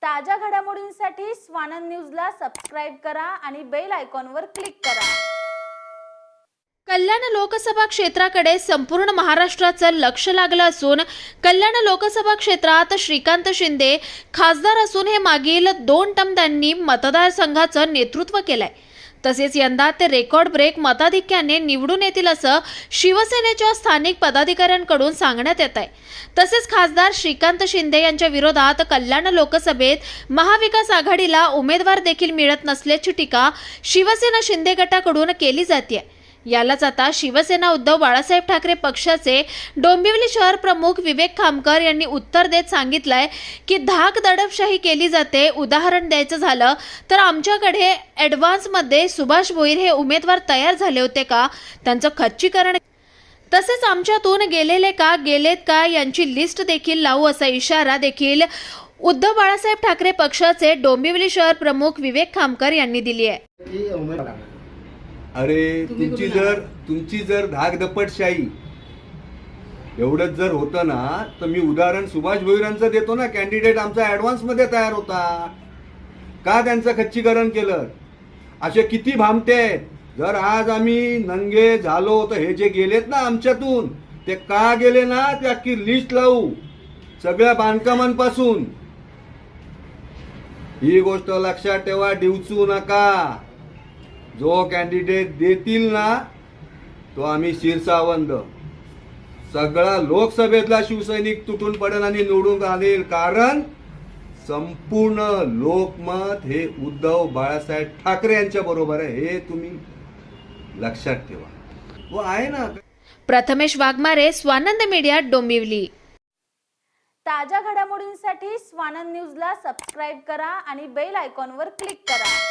ताज्या घडामोडींसाठी स्वानंद न्यूजला सबस्क्राइब करा आणि बेल आयकॉनवर क्लिक करा। कल्याण लोकसभा क्षेत्राकडे संपूर्ण महाराष्ट्राचं लक्ष लागलं असून कल्याण लोकसभा क्षेत्रात श्रीकांत शिंदे खासदार असून हे मागील 2 टर्म त्यांनी मतदारसंघाचं नेतृत्व केलंय। तसेच यंदा ते रेकॉर्ड ब्रेक मताधिक्याने निवडून येतील असं शिवसेनेच्या स्थानिक पदाधिकाऱ्यांकडून सांगण्यात येत आहे। तसेच खासदार श्रीकांत शिंदे यांच्या विरोधात कल्याण लोकसभेत महाविकास आघाडीला उमेदवार देखील मिळत नसल्याची टीका शिवसेना शिंदे गटाकडून केली जाते। यालाच आता शिवसेना उद्धव बाळासाहेब ठाकरे पक्षाचे डोंबिवली शहर प्रमुख विवेक खामकर यांनी उत्तर देत सांगितलंय की धाक दडपशाही केली जाते। उदाहरण द्यायचं झालं तर आमच्याकडे ॲडव्हान्समध्ये सुभाष भोईर हे उमेदवार तयार झाले होते का, त्यांचं खच्चीकरण तसेच आमच्यातून गेलेत का यांची लिस्ट देखील लावू असा इशारा देखील उद्धव बाळासाहेब ठाकरे पक्षाचे डोंबिवली शहर प्रमुख विवेक खामकर यांनी दिली आहे। अरे तुमची जर धाकदपटशाही एवढंच जर होतं ना तर मी उदाहरण सुभाष भोईरांचं देतो ना। कॅन्डिडेट आमचा ऍडव्हान्स मध्ये तयार होता, का त्यांचं खच्चीकरण केलं? असे किती भामटे आहेत। जर आज आम्ही नंगे झालो तर हे जे गेलेत ना आमच्यातून, ते का गेले ना ते अख्खी लिस्ट लावू सगळ्या बांधकामांपासून। ही गोष्ट लक्षात ठेवा, डिवचू नका। जो कॅन्डिडेट देतील ना तो आम्ही शिरसावंद सगळा लोकसभेतला शिवसैनिक तुटून पडेल आणि निवडून आणेल। कारण संपूर्ण लोकमत हे उद्धव बाळासाहेब ठाकरे यांच्या बरोबर आहे, हे तुम्ही लक्षात ठेवा। वो आहे ना। प्रथमेश वाघमारे, स्वानंद मीडिया, डोंबिवली। ताज्या घडामोडींसाठी स्वानंद न्यूजला सबस्क्राइब करा आणि बेल आयकॉनवर क्लिक करा।